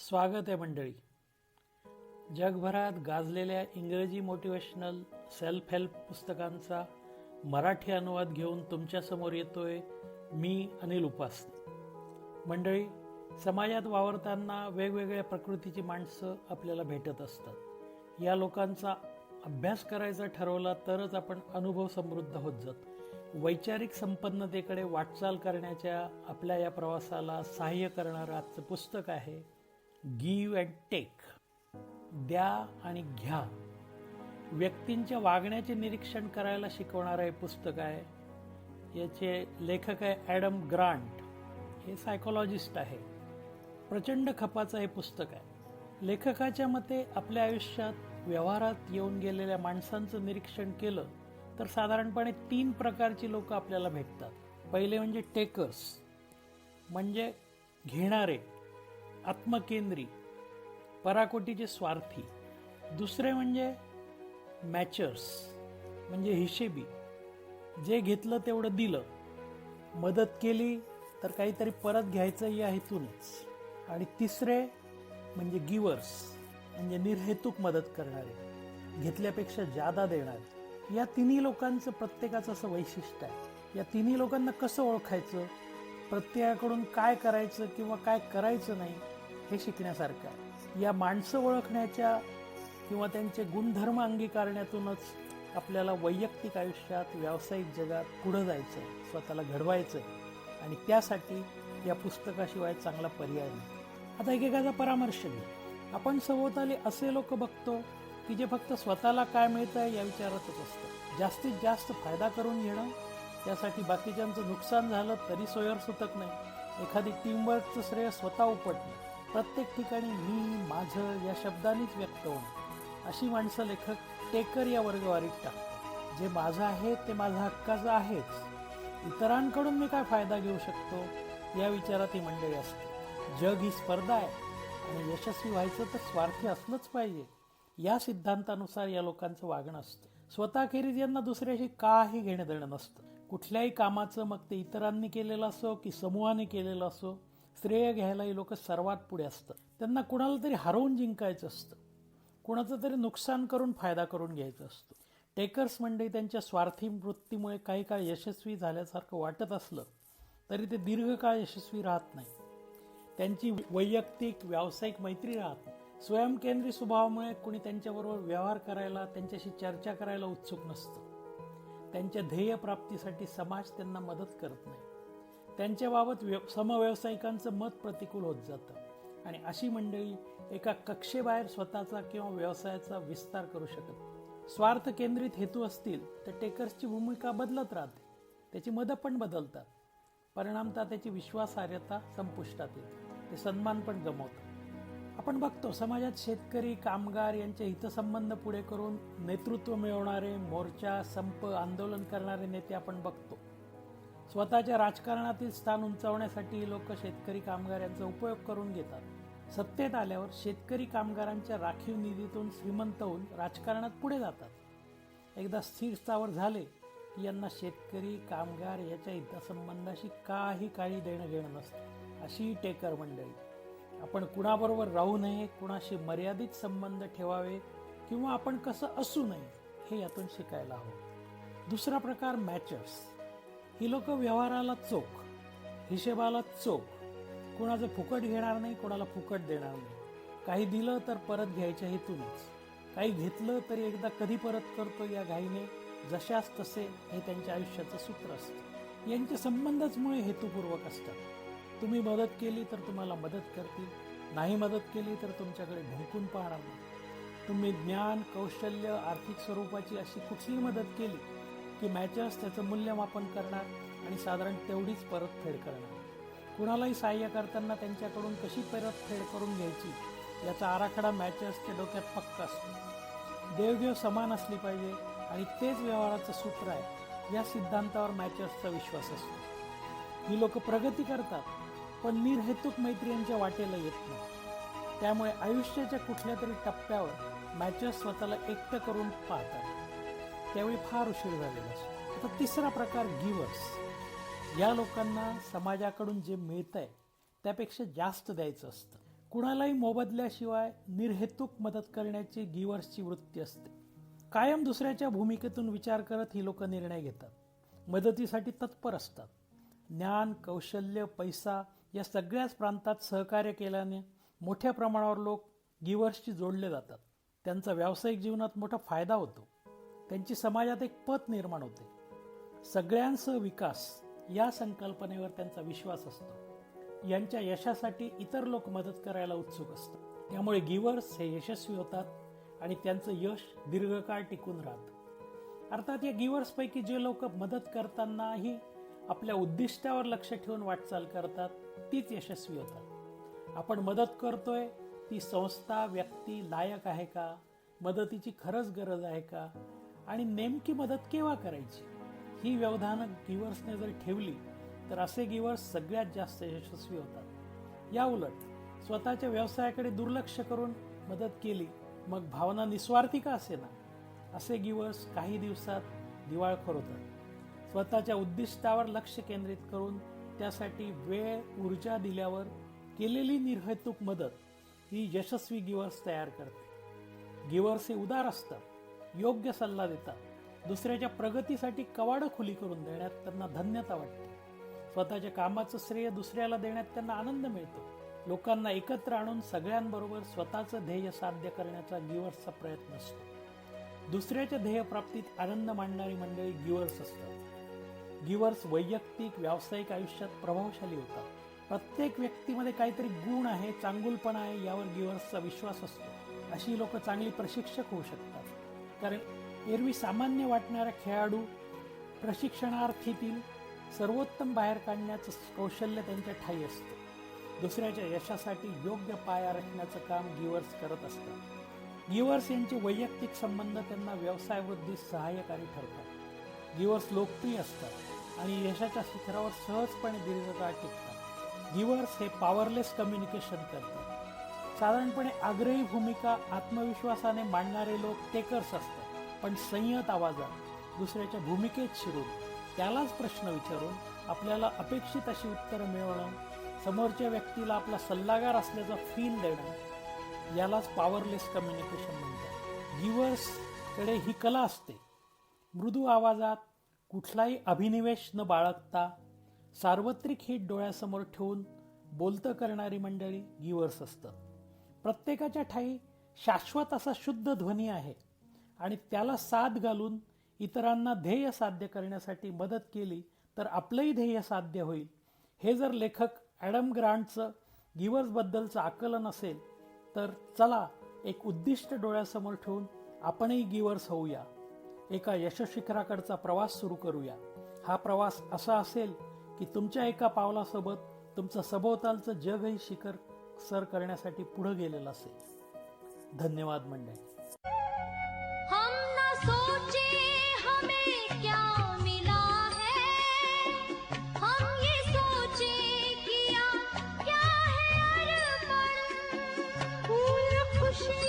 स्वागत आहे मंडळी. जगभरात गाजलेल्या इंग्रजी मोटिवेशनल सेल्फ हेल्प पुस्तकांचा मराठी अनुवाद घेऊन तुमच्यासमोर येतोय मी अनिल उपासने. मंडळी, समाजात वावरताना वेगवेगळ्या प्रकृतीची माणसं आपल्याला भेटत असतात. या लोकांचा अभ्यास करायचा ठरवला तरच आपण अनुभव समृद्ध होत जातो. वैचारिक संपन्नतेकडे वाटचाल करण्याच्या आपल्या या प्रवासाला सहाय्य करणारं आजचं पुस्तक आहे गिव्ह अँड टेक, द्या आणि घ्या. व्यक्तींच्या वागण्याचे निरीक्षण करायला शिकवणारं हे पुस्तक आहे. याचे लेखक आहे ॲडम ग्रांट. हे सायकोलॉजिस्ट आहे. प्रचंड खपाचं हे पुस्तक आहे. लेखकाच्या मते आपल्या आयुष्यात व्यवहारात येऊन गेलेल्या माणसांचं निरीक्षण केलं तर साधारणपणे 3 प्रकारची लोक आपल्याला भेटतात. पहिले म्हणजे टेकर्स, म्हणजे घेणारे, आत्मकेंद्री, पराकोटीचे स्वार्थी. दुसरे म्हणजे मॅचर्स, म्हणजे हिशेबी, जे घेतलं तेवढं दिलं, मदत केली तर काहीतरी परत घ्यायचं या हेतूनच. आणि तिसरे म्हणजे गिवर्स, म्हणजे निर्हेतुक मदत करणारे, घेतल्यापेक्षा जादा देणारे. या तिन्ही लोकांचं प्रत्येकाचं असं वैशिष्ट्य आहे. या तिन्ही लोकांना कसं ओळखायचं, प्रत्येकाकडून काय करायचं किंवा काय करायचं नाही हे शिकण्यासारखं आहे. या माणसं ओळखण्याच्या किंवा त्यांचे गुणधर्म अंगीकारण्यातूनच आपल्याला वैयक्तिक आयुष्यात, व्यावसायिक जगात पुढं जायचं आहे, स्वतःला घडवायचं आहे. आणि त्यासाठी या पुस्तकाशिवाय चांगला पर्याय नाही. आता एकेकाचा परामर्श घे. आपण सभोवताली असे लोक बघतो की जे फक्त स्वतःला काय मिळतं आहे या विचारातच असतं. जास्तीत जास्त फायदा करून घेणं, त्यासाठी बाकीच्यांचं नुकसान झालं तरी सोयर सुतक नाही. एखादी टीमवर्कचं श्रेय स्वतः उपटणं, प्रत्येक ठिकाणी मी, माझं या शब्दांनीच व्यक्त होणं. अशी माणसं लेखक टेकर या वर्गवारीत टाकतात. जे माझं आहे ते माझं हक्काचं आहेच, इतरांकडून मी काय फायदा घेऊ शकतो या विचारात ही मंडळी असते. जग ही स्पर्धा आहे आणि यशस्वी व्हायचं तर स्वार्थी असलंच पाहिजे या सिद्धांतानुसार या लोकांचं वागणं असतं. स्वतःखेरीज यांना दुसऱ्याशी काही घेणं देणं नसतं. कुठल्याही कामाचं, मग ते इतरांनी केलेलं असो की समूहाने केलेलं असो, श्रेय घ्यायला ही लोक सर्वात पुढे असतात. त्यांना कुणाला तरी हरवून जिंकायचं असतं, कुणाचं तरी नुकसान करून फायदा करून घ्यायचं असतं. टेकर्स मंडळी त्यांच्या स्वार्थी वृत्तीमुळे काही काळ यशस्वी झाल्यासारखं वाटत असलं तरी ते दीर्घकाळ यशस्वी राहत नाही. त्यांची वैयक्तिक, व्यावसायिक मैत्री राहत नाही. स्वयंकेंद्री स्वभावामुळे कुणी त्यांच्याबरोबर व्यवहार करायला, त्यांच्याशी चर्चा करायला उत्सुक नसतं. त्यांच्या ध्येयप्राप्तीसाठी समाज त्यांना मदत करत नाही. त्यांच्याबाबत समव्यावसायिकांचं मत प्रतिकूल होत जातं आणि अशी मंडळी एका कक्षेबाहेर स्वतःचा किंवा व्यवसायाचा विस्तार करू शकत नाही. स्वार्थ केंद्रित हेतू असतील तर टेकर्सची भूमिका बदलत राहते, त्याची मदत पण बदलतात. परिणामतः त्याची विश्वासार्हता संपुष्टात येते, ते सन्मान पण गमावतात. आपण बघतो समाजात शेतकरी, कामगार यांचे हितसंबंध पुढे करून नेतृत्व मिळवणारे, मोर्चा, संप, आंदोलन करणारे नेते आपण बघतो. स्वतःच्या राजकारणातील स्थान उंचावण्यासाठी लोक शेतकरी, कामगार यांचा उपयोग करून घेतात. सत्तेत आल्यावर शेतकरी कामगारांच्या राखीव निधीतून श्रीमंत होऊन राजकारणात पुढे जातात. एकदा स्थिर स्थावर झाले की यांना शेतकरी, कामगार याच्या हितसंबंधाशी काही देणं घेणं नसतं. अशी टेकर मंडळी. आपण कुणाबरोबर राहू नये, कुणाशी मर्यादित संबंध ठेवावे किंवा आपण कसं असू नये हे यातून शिकायला हवं. दुसरा प्रकार मॅचर्स. ही लोक व्यवहाराला चोख, हिशेबाला चोख, कुणाचं फुकट घेणार नाही, कोणाला फुकट देणार नाही. काही दिलं तर परत घ्यायच्या हेतूनच. काही घेतलं तरी एकदा कधी परत करतो या घाईने, जशास तसे हे त्यांच्या आयुष्याचं सूत्र असतं. यांचे संबंधच मुळे हेतुपूर्वक असतात. तुम्ही मदत केली तर तुम्हाला मदत करतील, नाही मदत केली तर तुमच्याकडे भुंकून पाहणार नाही. तुम्ही ज्ञान, कौशल्य, आर्थिक स्वरूपाची अशी कुठलीही मदत केली की मॅचर्स त्याचं मूल्यमापन करणार आणि साधारण तेवढीच परतफेड करणार. कुणालाही सहाय्य करताना त्यांच्याकडून कशी परतफेड करून घ्यायची याचा आराखडा मॅचर्सच्या डोक्यात पक्का असतो. देवघेव समान असली पाहिजे आणि तेच व्यवहाराचं सूत्र आहे या सिद्धांतावर मॅचर्सचा विश्वास असतो. ही लोक प्रगती करतात पण निर्हेतुक मैत्री यांच्या वाटेला येत नाही. त्यामुळे आयुष्याच्या कुठल्या तरी टप्प्यावर मॅचर्स स्वतःला एकटं करून पाहतात, त्यावेळी फार उशीर झालेला असतो. आता तिसरा प्रकार गिवर्स. या लोकांना समाजाकडून जे मिळतंय त्यापेक्षा जास्त द्यायचं असतं. कुणालाही मोबदल्याशिवाय निर्हेतुक मदत करण्याची गिव्हर्सची वृत्ती असते. कायम दुसऱ्याच्या भूमिकेतून विचार करत ही लोक निर्णय घेतात. मदतीसाठी तत्पर असतात. ज्ञान, कौशल्य, पैसा या सगळ्याच प्रांतात सहकार्य केल्याने मोठ्या प्रमाणावर लोक गिव्हर्सशी जोडले जातात. त्यांचा व्यावसायिक जीवनात मोठा फायदा होतो. त्यांची समाजात एक पत निर्माण होते. सगळ्यांसह विकास या संकल्पनेवर त्यांचा विश्वास असतो. यांच्या यशासाठी इतर लोक मदत करायला उत्सुक असतात. त्यामुळे गिव्हर्स हे यशस्वी होतात आणि त्यांचं यश दीर्घकाळ टिकून राहतं. अर्थात या गिव्हर्सपैकी जे लोक मदत करतानाही आपल्या उद्दिष्टावर लक्ष ठेवून वाटचाल करतात तीच यशस्वी होतात. आपण मदत करतोय ती संस्था, व्यक्ती लायक आहे का, मदतीची खरंच गरज आहे का आणि नेमकी मदत केव्हा करायची, ही व्यवधानं गिव्हर्सने जर ठेवली तर असे गिव्हर्स सगळ्यात जास्त यशस्वी होतात. या उलट स्वतःच्या व्यवसायाकडे दुर्लक्ष करून मदत केली, मग भावना निस्वार्थी का असेना, असे गिव्हर्स काही दिवसात दिवाळखोर होतात. स्वतःच्या उद्दिष्टावर लक्ष केंद्रित करून त्यासाठी वेळ, ऊर्जा दिल्यावर केलेली निर्हेतुक मदत ही यशस्वी गिव्हर्स तयार करते. गिव्हर्स हे उदार असतात, योग्य सल्ला देतात, दुसऱ्याच्या प्रगतीसाठी कवाडं खुली करून देण्यात त्यांना धन्यता वाटते. स्वतःच्या कामाचं श्रेय दुसऱ्याला देण्यात त्यांना आनंद मिळतो. लोकांना एकत्र आणून सगळ्यांबरोबर स्वतःचं ध्येय साध्य करण्याचा गिव्हर्सचा प्रयत्न असतो. दुसऱ्याच्या ध्येयप्राप्तीत आनंद मानणारी मंडळी गिव्हर्स असतात. गिव्हर्स वैयक्तिक, व्यावसायिक आयुष्यात प्रभावशाली होतात. प्रत्येक व्यक्तीमध्ये काहीतरी गुण आहे, चांगुलपणा आहे, यावर गिव्हर्सचा विश्वास असतो. अशी लोक चांगली प्रशिक्षक होऊ शकतात. कारण एरवी सामान्य वाटणाऱ्या खेळाडू प्रशिक्षणार्थीतील सर्वोत्तम बाहेर काढण्याचं कौशल्य त्यांच्या ठायी असतं. दुसऱ्याच्या यशासाठी योग्य पाया रचण्याचं काम गिव्हर्स करत असतात. गिव्हर्स यांचे वैयक्तिक संबंध त्यांना व्यवसाय वृद्धीस सहाय्यकारी ठरतात. गिव्हर्स लोकप्रिय असतात आणि यशाच्या शिखरावर सहजपणे दीर्घकाळ टिकतात. गिव्हर्स हे पॉवरलेस कम्युनिकेशन करतात. साधारणपणे आग्रही भूमिका आत्मविश्वासाने मांडणारे लोक टेकर्स असतात, पण संयत आवाजात दुसऱ्याच्या भूमिकेत शिरून त्यालाच प्रश्न विचारून आपल्याला अपेक्षित अशी उत्तरं मिळवणं, समोरच्या व्यक्तीला आपला सल्लागार असल्याचा फील देणं, यालाच पॉवरलेस कम्युनिकेशन म्हणतात. गिव्हर्सकडे ही कला असते. मृदू आवाजात कुठलाही अभिनिवेश न बाळगता सार्वत्रिक हित डोळ्यासमोर ठेवून बोलतं करणारी मंडळी गिव्हर्स असतात. प्रत्येकाच्या ठायी शाश्वत असा शुद्ध ध्वनी आहे आणि त्याला साथ घालून इतरांना ध्येय साध्य करण्यासाठी मदत केली तर आपलंही ध्येय साध्य होईल. हे जर लेखक ॲडम ग्रांटचं गिव्हर्सबद्दलचं आकलन असेल तर चला एक उद्दिष्ट डोळ्यासमोर ठेवून आपणही गिव्हर्स होऊया. एका यशशिखराकडचा प्रवास सुरू करूया. हा प्रवास असा असेल की तुमच्या एका पावलासोबत तुमचं सभोवतालचं जगही शिखर सर करण्यासाठी पुढे गेलेलं असेल. धन्यवाद मंडळी. खुशी